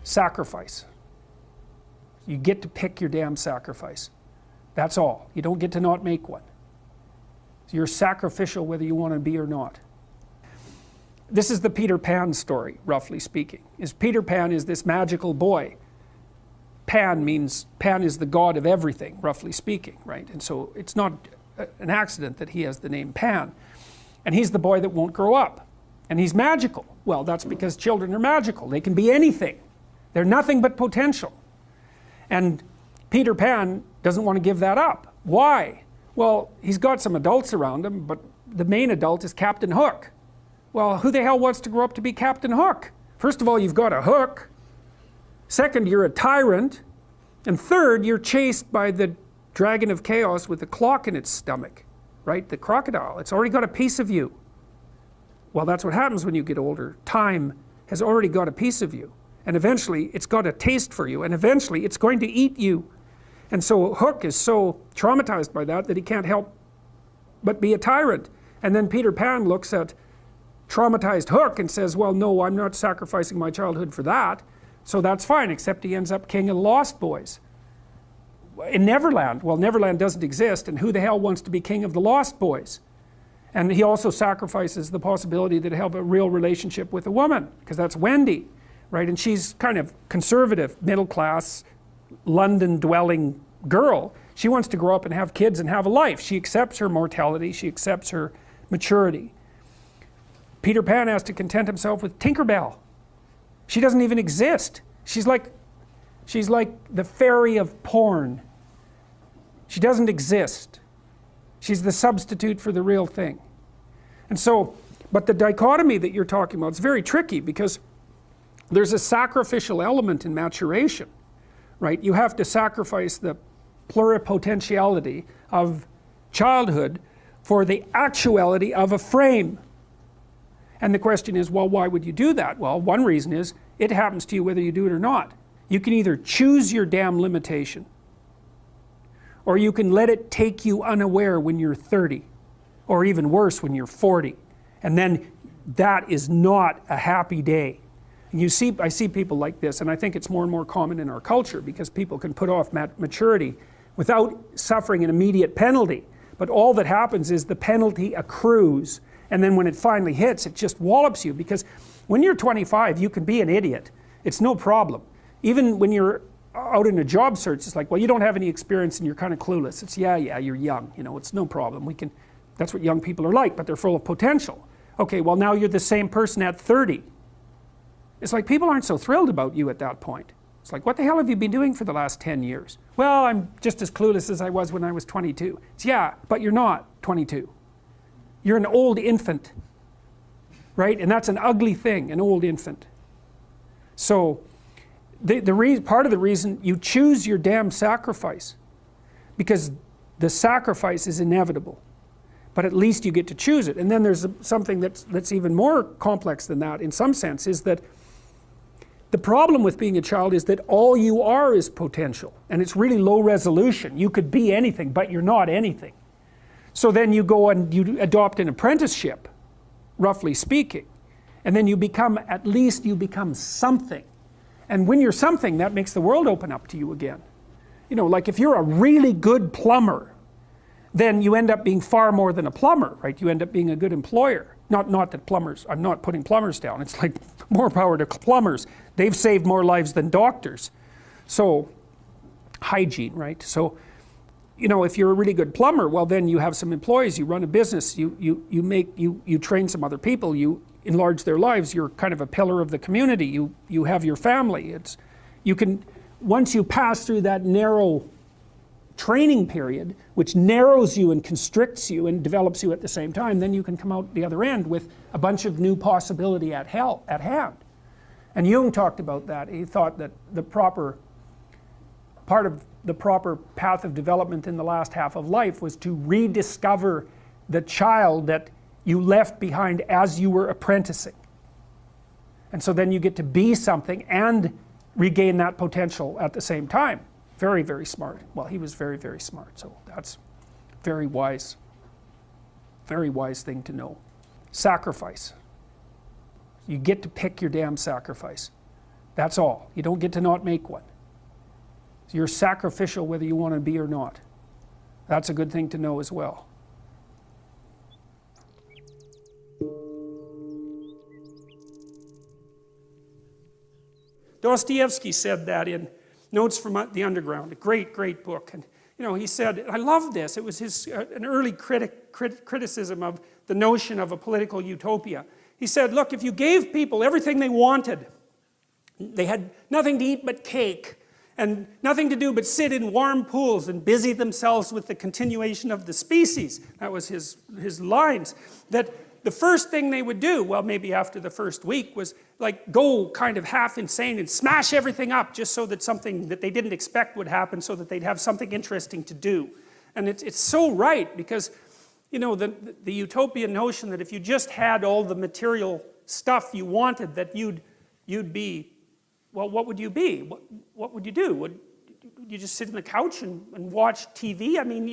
sacrifice. You get to pick your damn sacrifice. That's all. You don't get to not make one. So you're sacrificial whether you want to be or not. This is the Peter Pan story, roughly speaking. Peter Pan is this magical boy. Pan is the god of everything, roughly speaking, right? And so it's not an accident that he has the name Pan. And he's the boy that won't grow up. And he's magical. Well, that's because children are magical. They can be anything. They're nothing but potential. And Peter Pan doesn't want to give that up. Why? Well, he's got some adults around him, but the main adult is Captain Hook. Well, who the hell wants to grow up to be Captain Hook? First of all, you've got a hook. Second, you're a tyrant. And third, you're chased by the dragon of chaos with a clock in its stomach, right? The crocodile. It's already got a piece of you. Well, that's what happens when you get older. Time has already got a piece of you. And eventually, it's got a taste for you. And eventually, it's going to eat you. And so Hook is so traumatized by that he can't help but be a tyrant. And then Peter Pan looks at traumatized Hook and says, well, no, I'm not sacrificing my childhood for that. So that's fine, except he ends up king of the Lost Boys. In Neverland, well, Neverland doesn't exist, and who the hell wants to be king of the Lost Boys? And he also sacrifices the possibility that he'll have a real relationship with a woman, because that's Wendy, right? And she's kind of conservative, middle-class, London-dwelling girl. She wants to grow up and have kids and have a life. She accepts her mortality, she accepts her maturity. Peter Pan has to content himself with Tinkerbell. She doesn't even exist. She's like the fairy of porn. She doesn't exist. She's the substitute for the real thing. And so, but the dichotomy that you're talking about is very tricky, because there's a sacrificial element in maturation, right? You have to sacrifice the pluripotentiality of childhood for the actuality of a frame. And the question is, well, why would you do that? Well, one reason is it happens to you whether you do it or not. You can either choose your damn limitation, or you can let it take you unaware when you're 30, or even worse, when you're 40. And then that is not a happy day. And I see people like this, and I think it's more and more common in our culture, because people can put off maturity without suffering an immediate penalty. But all that happens is the penalty accrues. And then when it finally hits, it just wallops you, because when you're 25, you can be an idiot. It's no problem. Even when you're out in a job search, it's like, well, you don't have any experience and you're kind of clueless. It's, yeah, you're young, it's no problem. That's what young people are like, but they're full of potential. Okay, well, now you're the same person at 30. It's like people aren't so thrilled about you at that point. It's like, what the hell have you been doing for the last 10 years? Well, I'm just as clueless as I was when I was 22. It's, yeah, but you're not 22. You're an old infant, right? And that's an ugly thing, an old infant. So part of the reason you choose your damn sacrifice, because the sacrifice is inevitable, but at least you get to choose it. And then there's something that's even more complex than that in some sense, is that the problem with being a child is that all you are is potential, and it's really low resolution. You could be anything, but you're not anything. So then you go and you adopt an apprenticeship, roughly speaking, and then at least you become something. And when you're something, that makes the world open up to you again. Like if you're a really good plumber, then you end up being far more than a plumber, right? You end up being a good employer. Not that plumbers, I'm not putting plumbers down. It's like more power to plumbers. They've saved more lives than doctors. So, hygiene, right? So, if you're a really good plumber, well, then you have some employees, you run a business, you train some other people, you enlarge their lives, you're kind of a pillar of the community, you have your family. Once you pass through that narrow training period, which narrows you and constricts you and develops you at the same time, then you can come out the other end with a bunch of new possibility at hand. And Jung talked about that. He thought that part of the proper path of development in the last half of life was to rediscover the child that you left behind as you were apprenticing. And so then you get to be something and regain that potential at the same time. Very, very smart. Well, he was very, very smart, so that's very wise thing to know. Sacrifice. You get to pick your damn sacrifice. That's all. You don't get to not make one. So you're sacrificial whether you want to be or not. That's a good thing to know as well. Dostoevsky said that in Notes from the Underground, a great, great book. And he said, I love this, it was an early criticism of the notion of a political utopia. He said, look, if you gave people everything they wanted, they had nothing to eat but cake, and nothing to do but sit in warm pools and busy themselves with the continuation of the species. That was his lines. That the first thing they would do, well, maybe after the first week, was like go kind of half insane and smash everything up just so that something that they didn't expect would happen, so that they'd have something interesting to do. And it's so right, because the utopian notion that if you just had all the material stuff you wanted, that you'd be, well, what would you be? What would you do? Would you just sit on the couch and watch TV? I mean,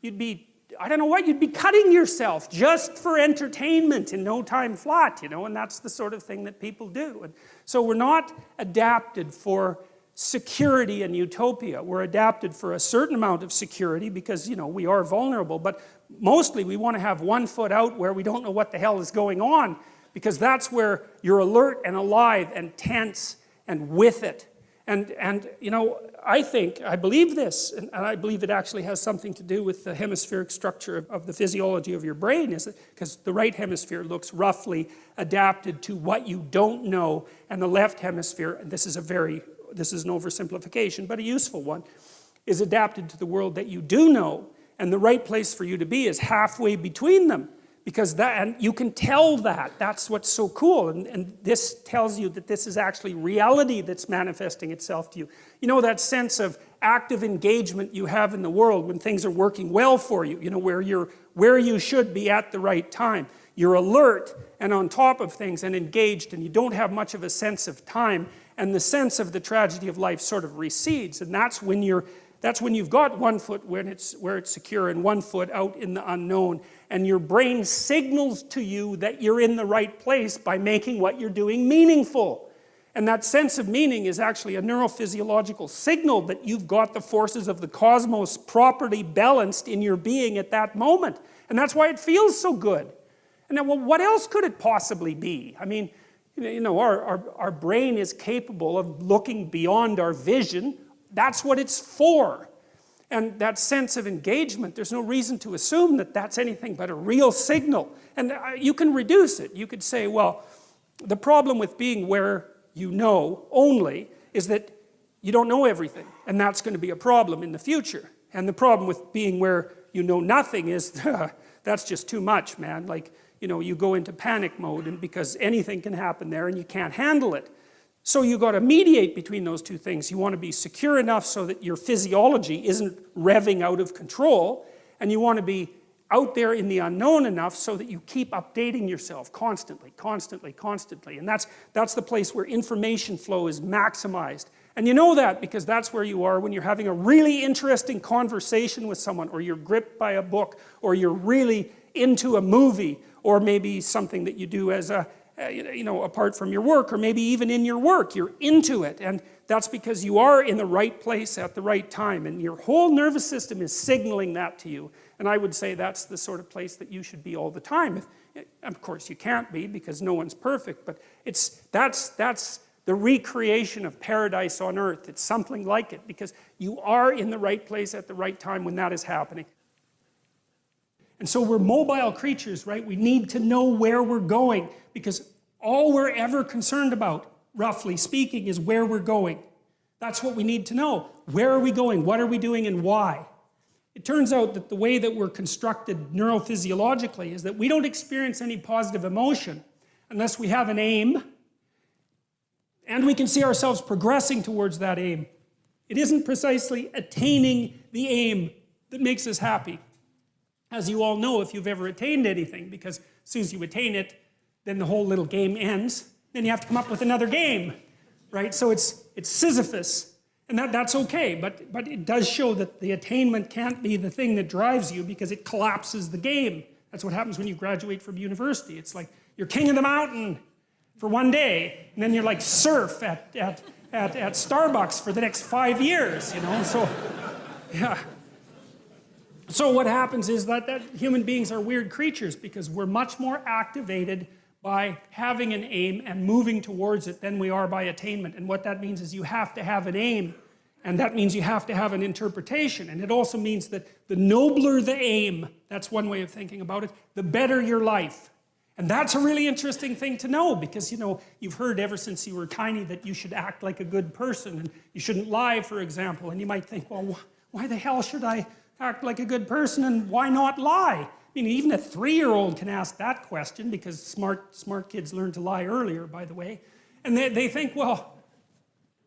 you'd be, I don't know what, you'd be cutting yourself just for entertainment in no time flat, and that's the sort of thing that people do. And so we're not adapted for security and utopia. We're adapted for a certain amount of security because, we are vulnerable, but mostly we want to have one foot out where we don't know what the hell is going on, because that's where you're alert and alive and tense and with it. And I believe this, and I believe it actually has something to do with the hemispheric structure of the physiology of your brain, is because the right hemisphere looks roughly adapted to what you don't know, and the left hemisphere, and this is an oversimplification, but a useful one, is adapted to the world that you do know, and the right place for you to be is halfway between them. Because and you can tell that. That's what's so cool. And this tells you that this is actually reality that's manifesting itself to you. That sense of active engagement you have in the world when things are working well for you, where you should be at the right time. You're alert and on top of things and engaged, and you don't have much of a sense of time, and the sense of the tragedy of life sort of recedes. And that's when you've got one foot where it's secure and one foot out in the unknown, and your brain signals to you that you're in the right place by making what you're doing meaningful. And that sense of meaning is actually a neurophysiological signal that you've got the forces of the cosmos properly balanced in your being at that moment. And that's why it feels so good. And then, well, what else could it possibly be? I mean, our brain is capable of looking beyond our vision. That's what it's for. And that sense of engagement, there's no reason to assume that that's anything but a real signal. And you can reduce it. You could say, well, the problem with being where you know only is that you don't know everything. And that's going to be a problem in the future. And the problem with being where you know nothing is, that's just too much, man. Like, you go into panic mode, and because anything can happen there and you can't handle it. So you got to mediate between those two things. You want to be secure enough so that your physiology isn't revving out of control, and you want to be out there in the unknown enough so that you keep updating yourself constantly. And that's the place where information flow is maximized. And you know that because that's where you are when you're having a really interesting conversation with someone, or you're gripped by a book, or you're really into a movie, or maybe something that you do as apart from your work, or maybe even in your work, you're into it. And that's because you are in the right place at the right time, and your whole nervous system is signaling that to you. And I would say that's the sort of place that you should be all the time. Of course, you can't be, because no one's perfect, but that's the recreation of paradise on earth. It's something like it, because you are in the right place at the right time when that is happening. And so we're mobile creatures, right? We need to know where we're going, because all we're ever concerned about, roughly speaking, is where we're going. That's what we need to know. Where are we going? What are we doing? And why? It turns out that the way that we're constructed neurophysiologically is that we don't experience any positive emotion unless we have an aim and we can see ourselves progressing towards that aim. It isn't precisely attaining the aim that makes us happy. As you all know, if you've ever attained anything, because as soon as you attain it, then the whole little game ends. Then you have to come up with another game, right? So it's Sisyphus, and that's okay, but it does show that the attainment can't be the thing that drives you, because it collapses the game. That's what happens when you graduate from university. It's like, you're king of the mountain, for one day, and then you're like surf at Starbucks for the next 5 years, you know, so, yeah. So what happens is that human beings are weird creatures because we're much more activated by having an aim and moving towards it than we are by attainment. And what that means is you have to have an aim, and that means you have to have an interpretation. And it also means that the nobler the aim, that's one way of thinking about it, the better your life. And that's a really interesting thing to know because, you know, you've heard ever since you were tiny that you should act like a good person and you shouldn't lie, for example. And you might think, well, why the hell should I act like a good person and why not lie? I mean, even a 3-year-old can ask that question because smart kids learn to lie earlier, by the way. And they think, well,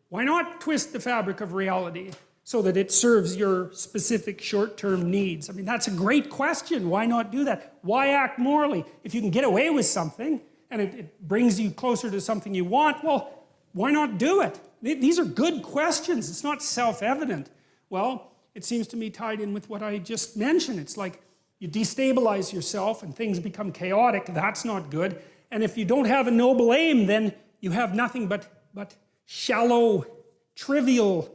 why not twist the fabric of reality so that it serves your specific short-term needs? I mean, that's a great question. Why not do that? Why act morally? If you can get away with something and it brings you closer to something you want, well, why not do it? These are good questions. It's not self-evident. Well, it seems to me tied in with what I just mentioned. It's like you destabilize yourself and things become chaotic. That's not good. And if you don't have a noble aim, then you have nothing but shallow, trivial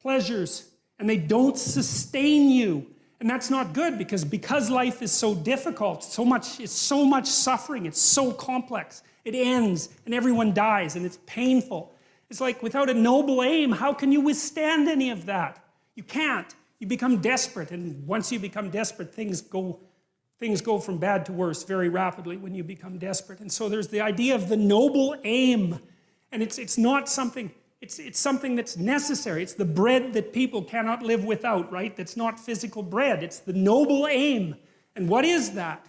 pleasures, and they don't sustain you. And that's not good because life is so difficult, it's so much suffering, it's so complex. It ends and everyone dies and it's painful. It's like without a noble aim, how can you withstand any of that? You can't. You become desperate, and once you become desperate, things go from bad to worse very rapidly when you become desperate. And so there's the idea of the noble aim. And it's not something, it's something that's necessary. It's the bread that people cannot live without, right? That's not physical bread. It's the noble aim. And what is that?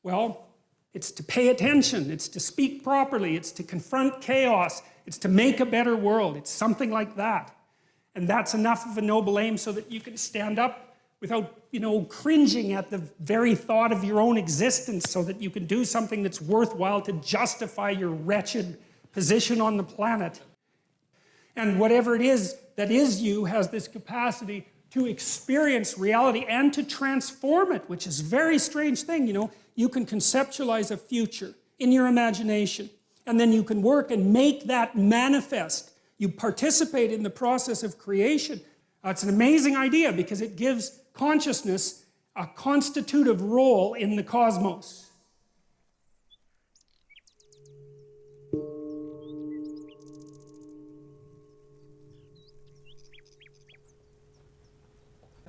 Well, it's to pay attention. It's to speak properly. It's to confront chaos. It's to make a better world. It's something like that. And that's enough of a noble aim so that you can stand up without, you know, cringing at the very thought of your own existence, so that you can do something that's worthwhile to justify your wretched position on the planet. And whatever it is that is you has this capacity to experience reality and to transform it, which is a very strange thing, you know. You can conceptualize a future in your imagination, and then you can work and make that manifest. You participate in the process of creation. It's an amazing idea because it gives consciousness a constitutive role in the cosmos.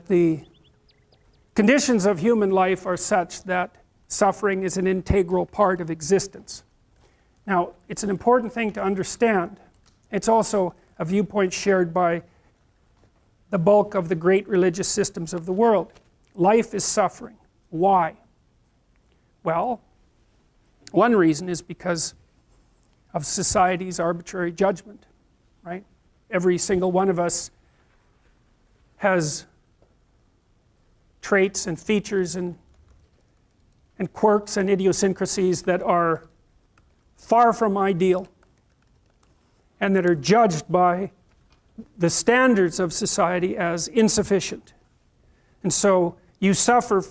The conditions of human life are such that suffering is an integral part of existence. Now, it's an important thing to understand. It's also a viewpoint shared by the bulk of the great religious systems of the world. Life is suffering. Why? Well, one reason is because of society's arbitrary judgment, right? Every single one of us has traits and features and quirks and idiosyncrasies that are far from ideal and that are judged by the standards of society as insufficient. And so you suffer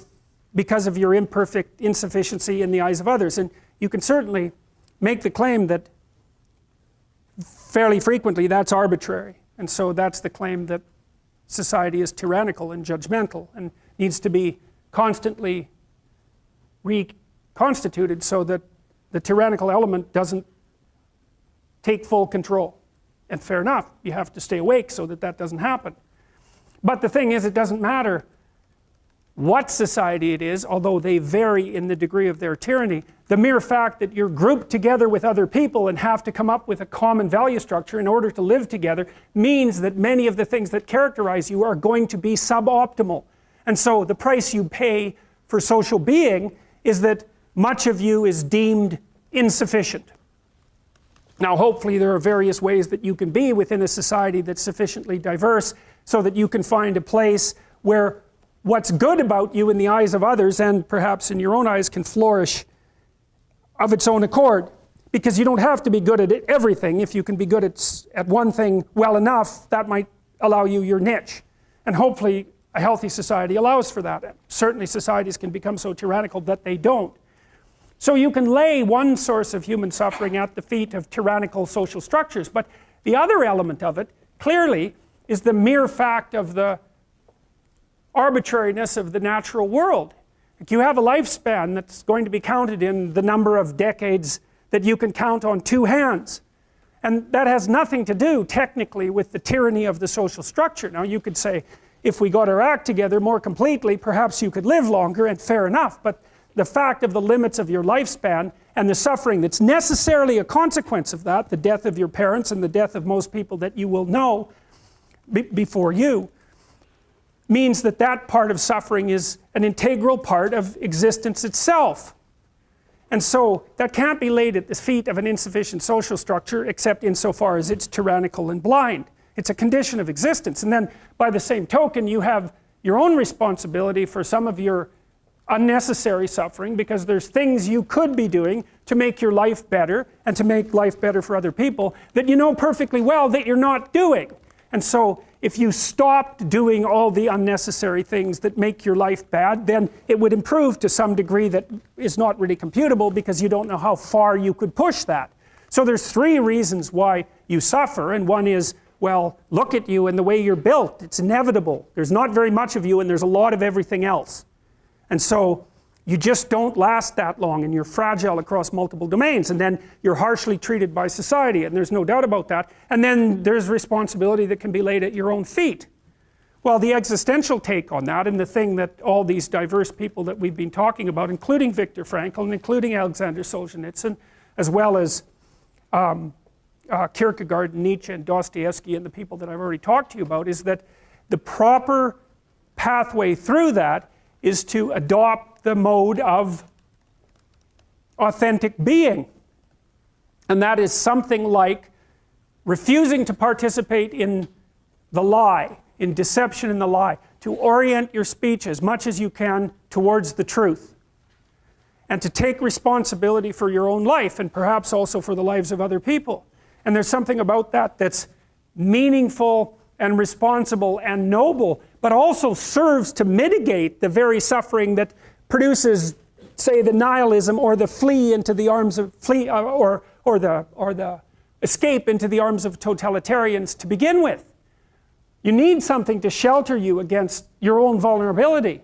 because of your imperfect insufficiency in the eyes of others. And you can certainly make the claim that fairly frequently that's arbitrary. And so that's the claim that society is tyrannical and judgmental and needs to be constantly reconstituted so that the tyrannical element doesn't take full control. And fair enough, you have to stay awake so that that doesn't happen. But the thing is, it doesn't matter what society it is, although they vary in the degree of their tyranny. The mere fact that you're grouped together with other people and have to come up with a common value structure in order to live together means that many of the things that characterize you are going to be suboptimal. And so the price you pay for social being is that much of you is deemed insufficient. Now, hopefully there are various ways that you can be within a society that's sufficiently diverse so that you can find a place where what's good about you in the eyes of others and perhaps in your own eyes can flourish of its own accord. Because you don't have to be good at everything. If you can be good at one thing well enough, that might allow you your niche. And hopefully a healthy society allows for that. Certainly societies can become so tyrannical that they don't. So you can lay one source of human suffering at the feet of tyrannical social structures, but the other element of it, clearly, is the mere fact of the arbitrariness of the natural world. Like you have a lifespan that's going to be counted in the number of decades that you can count on two hands. And that has nothing to do, technically, with the tyranny of the social structure. Now you could say, if we got our act together more completely, perhaps you could live longer, and fair enough, but the fact of the limits of your lifespan and the suffering that's necessarily a consequence of that, the death of your parents and the death of most people that you will know before you, means that that part of suffering is an integral part of existence itself. And so that can't be laid at the feet of an insufficient social structure except insofar as it's tyrannical and blind. It's a condition of existence. And then by the same token, you have your own responsibility for some of your unnecessary suffering, because there's things you could be doing to make your life better and to make life better for other people that you know perfectly well that you're not doing. And so if you stopped doing all the unnecessary things that make your life bad, then it would improve to some degree that is not really computable, because you don't know how far you could push that. So there's three reasons why you suffer, and one is, well, look at you and the way you're built. It's inevitable. There's not very much of you and there's a lot of everything else. And so you just don't last that long, and you're fragile across multiple domains, and then you're harshly treated by society, and there's no doubt about that. And then there's responsibility that can be laid at your own feet. Well, the existential take on that, and the thing that all these diverse people that we've been talking about, including Viktor Frankl and including Alexander Solzhenitsyn, as well as Kierkegaard and Nietzsche and Dostoevsky and the people that I've already talked to you about, is that the proper pathway through that is to adopt the mode of authentic being. And that is something like refusing to participate in the lie, in deception in the lie, to orient your speech as much as you can towards the truth, and to take responsibility for your own life and perhaps also for the lives of other people. And there's something about that that's meaningful and responsible and noble, but also serves to mitigate the very suffering that produces, say, the nihilism or the flee into the arms of or the escape into the arms of totalitarians to begin with. You need something to shelter you against your own vulnerability.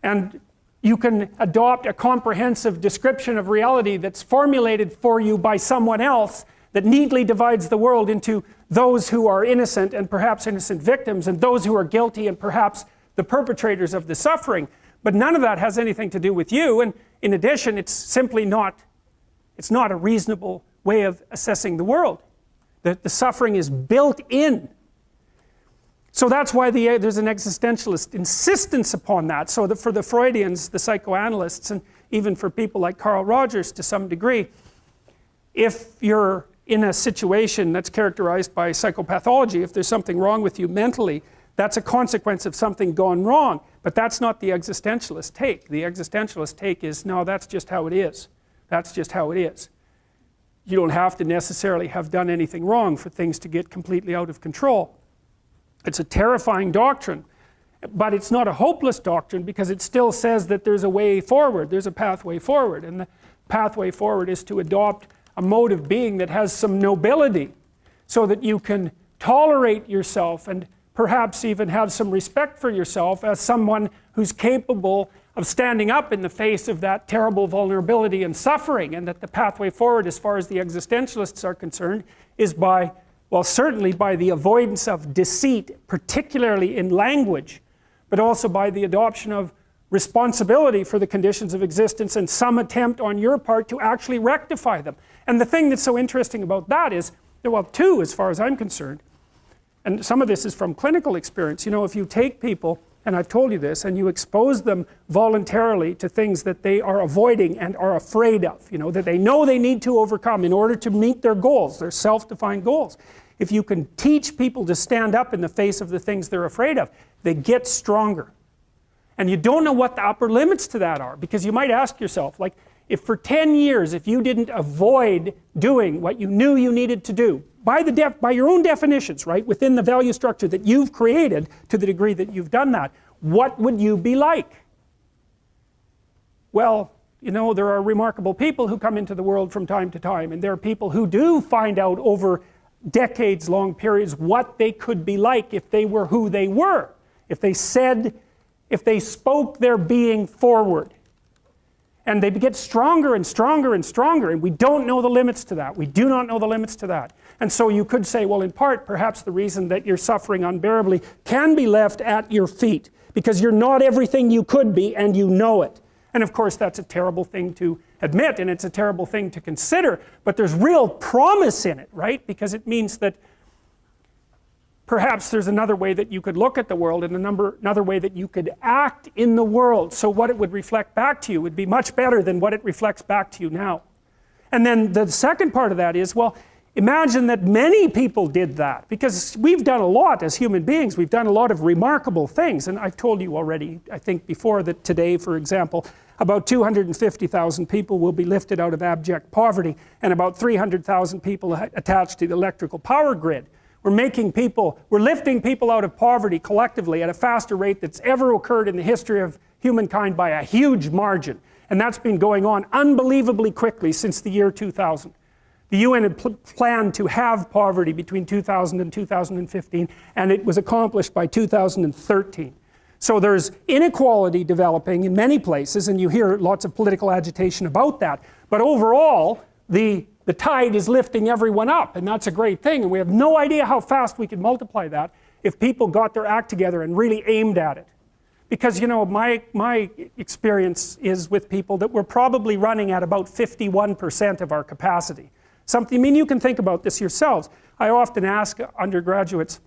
And you can adopt a comprehensive description of reality that's formulated for you by someone else that neatly divides the world into those who are innocent and perhaps innocent victims, and those who are guilty and perhaps the perpetrators of the suffering. But none of that has anything to do with you, and in addition, it's simply not, it's not a reasonable way of assessing the world. The suffering is built in. So that's why there's an existentialist insistence upon that. So that for the Freudians, the psychoanalysts, and even for people like Carl Rogers to some degree, if you're in a situation that's characterized by psychopathology, if there's something wrong with you mentally, that's a consequence of something gone wrong. But that's not the existentialist take. The existentialist take is, no, that's just how it is. That's just how it is. You don't have to necessarily have done anything wrong for things to get completely out of control. It's a terrifying doctrine, but it's not a hopeless doctrine, because it still says that there's a way forward, there's a pathway forward, and the pathway forward is to adopt a mode of being that has some nobility, so that you can tolerate yourself and perhaps even have some respect for yourself as someone who's capable of standing up in the face of that terrible vulnerability and suffering, and that the pathway forward, as far as the existentialists are concerned, is by, well, certainly by the avoidance of deceit, particularly in language, but also by the adoption of responsibility for the conditions of existence and some attempt on your part to actually rectify them. And the thing that's so interesting about that is, well, two, as far as I'm concerned, and some of this is from clinical experience. You know, if you take people, and I've told you this, and you expose them voluntarily to things that they are avoiding and are afraid of, you know, that they know they need to overcome in order to meet their goals, their self-defined goals. If you can teach people to stand up in the face of the things they're afraid of, they get stronger. And you don't know what the upper limits to that are, because you might ask yourself, like, if for 10 years, if you didn't avoid doing what you knew you needed to do, by your own definitions, right, within the value structure that you've created, to the degree that you've done that, what would you be like? Well, You know, there are remarkable people who come into the world from time to time, and there are people who do find out over decades long periods what they could be like if they were who they were, if they spoke their being forward. And they get stronger and stronger and stronger, and we don't know the limits to that. We do not know the limits to that. And so you could say, well, in part, perhaps the reason that you're suffering unbearably can be left at your feet, because you're not everything you could be, and you know it. And of course, that's a terrible thing to admit, and it's a terrible thing to consider, but there's real promise in it, right? Because it means that perhaps there's another way that you could look at the world, and another way that you could act in the world, so what it would reflect back to you would be much better than what it reflects back to you now. And then the second part of that is, well, imagine that many people did that, because we've done a lot as human beings. We've done a lot of remarkable things, and I've told you already, I think before, that today, for example, about 250,000 people will be lifted out of abject poverty, and about 300,000 people attached to the electrical power grid. We're lifting people out of poverty collectively at a faster rate that's ever occurred in the history of humankind by a huge margin. And that's been going on unbelievably quickly since the year 2000. The UN had planned to have poverty between 2000 and 2015, and it was accomplished by 2013. So there's inequality developing in many places, and you hear lots of political agitation about that. But overall, the tide is lifting everyone up, and that's a great thing. And we have no idea how fast we could multiply that if people got their act together and really aimed at it. Because, you know, my experience is with people that we're probably running at about 51% of our capacity. I mean, you can think about this yourselves. I often ask undergraduates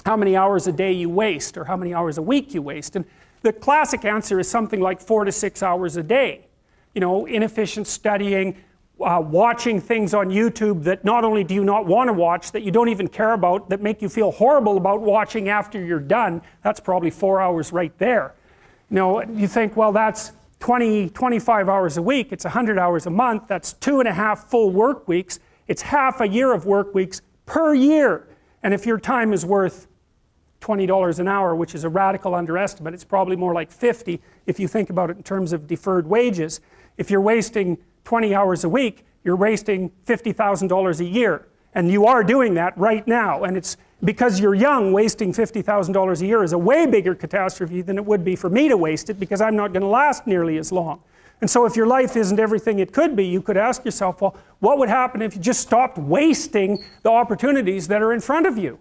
how many hours a day you waste, or how many hours a week you waste. And the classic answer is something like 4 to 6 hours a day. You know, inefficient studying, watching things on YouTube that not only do you not want to watch, that you don't even care about, that make you feel horrible about watching after you're done. That's probably 4 hours right there. You know, you think, well, that's 25 hours a week, it's 100 hours a month, that's 2.5 full work weeks, it's half a year of work weeks per year. And if your time is worth $20 an hour, which is a radical underestimate, it's probably more like 50 if you think about it in terms of deferred wages. If you're wasting 20 hours a week, you're wasting $50,000 a year. And you are doing that right now. And it's because you're young, wasting $50,000 a year is a way bigger catastrophe than it would be for me to waste it, because I'm not going to last nearly as long. And so if your life isn't everything it could be, you could ask yourself, well, what would happen if you just stopped wasting the opportunities that are in front of you?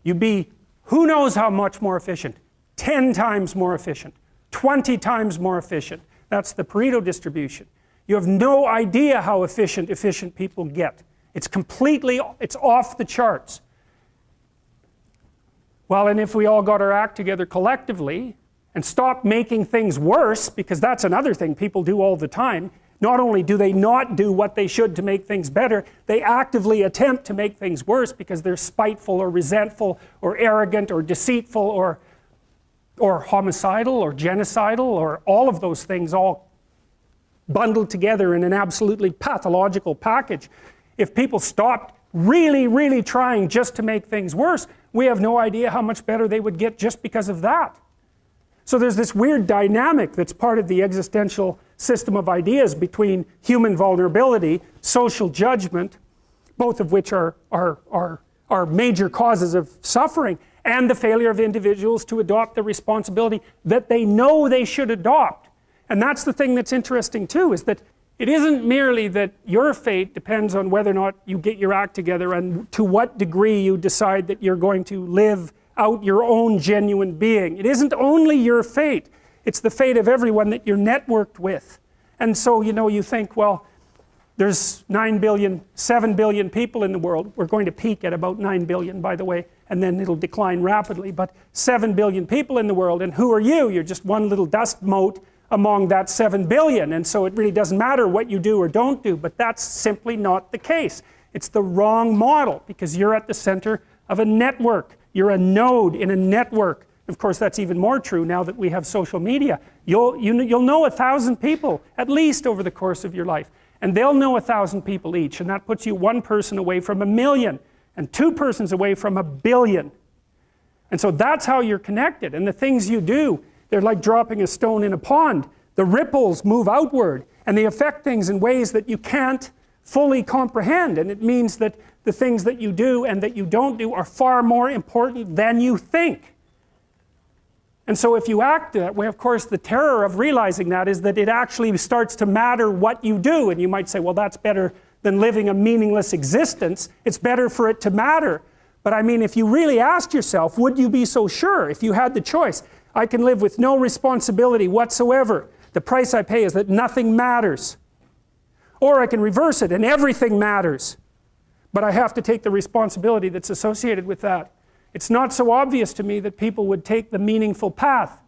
You'd be, who knows how much more efficient? 10 times more efficient, 20 times more efficient. That's the Pareto distribution. You have no idea how efficient people get. It's off the charts. Well, and if we all got our act together collectively and stopped making things worse, because that's another thing people do all the time, not only do they not do what they should to make things better, they actively attempt to make things worse because they're spiteful or resentful or arrogant or deceitful or homicidal or genocidal, or all of those things all bundled together in an absolutely pathological package. If people stopped really, really trying just to make things worse, we have no idea how much better they would get just because of that. So there's this weird dynamic that's part of the existential system of ideas between human vulnerability, social judgment, both of which are major causes of suffering, and the failure of individuals to adopt the responsibility that they know they should adopt. And that's the thing that's interesting too, is that it isn't merely that your fate depends on whether or not you get your act together and to what degree you decide that you're going to live out your own genuine being. It isn't only your fate, it's the fate of everyone that you're networked with. And so, you know, you think, well, there's 7 billion people in the world. We're going to peak at about 9 billion, by the way, and then it'll decline rapidly, but 7 billion people in the world, and who are you? You're just one little dust mote among that 7 billion, and so it really doesn't matter what you do or don't do, but that's simply not the case. It's the wrong model, because you're at the center of a network. You're a node in a network. Of course, that's even more true now that we have social media. You'll know 1,000 people, at least over the course of your life, and they'll know 1,000 people each, and that puts you one person away from 1 million, and 2 persons away from 1 billion. And so that's how you're connected, and the things you do, they're like dropping a stone in a pond. The ripples move outward and they affect things in ways that you can't fully comprehend, and it means that the things that you do and that you don't do are far more important than you think. And so if you act that way, of course, the terror of realizing that is that it actually starts to matter what you do. And you might say, well, that's better than living a meaningless existence. It's better for it to matter. But I mean, if you really asked yourself, would you be so sure if you had the choice? I can live with no responsibility whatsoever. The price I pay is that nothing matters. Or I can reverse it and everything matters. But I have to take the responsibility that's associated with that. It's not so obvious to me that people would take the meaningful path.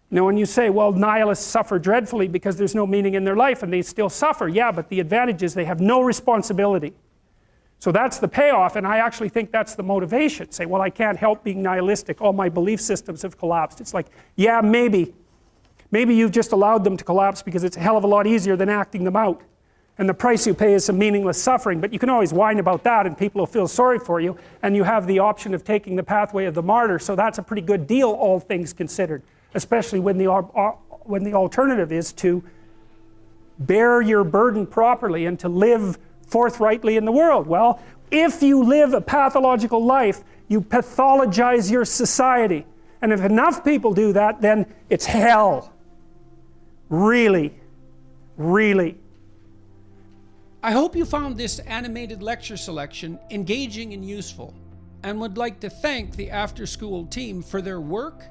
You know, when you say, well, nihilists suffer dreadfully because there's no meaning in their life and they still suffer. Yeah, but the advantage is they have no responsibility. So that's the payoff, and I actually think that's the motivation. Say, well, I can't help being nihilistic. All my belief systems have collapsed. It's like, yeah, maybe. Maybe you've just allowed them to collapse because it's a hell of a lot easier than acting them out. And the price you pay is some meaningless suffering, but you can always whine about that and people will feel sorry for you, and you have the option of taking the pathway of the martyr, so that's a pretty good deal, all things considered, especially when the alternative is to bear your burden properly and to live forthrightly in the world. Well, if you live a pathological life, you pathologize your society, and if enough people do that, then it's hell. Really, really. I hope you found this animated lecture selection engaging and useful, and would like to thank the Afterschool team for their work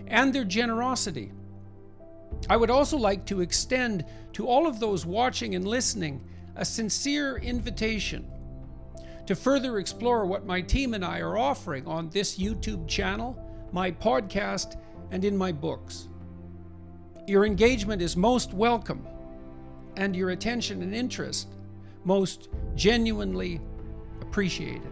and their generosity. I would also like to extend to all of those watching and listening a sincere invitation to further explore what my team and I are offering on this YouTube channel, my podcast, and in my books. Your engagement is most welcome, and your attention and interest most genuinely appreciated.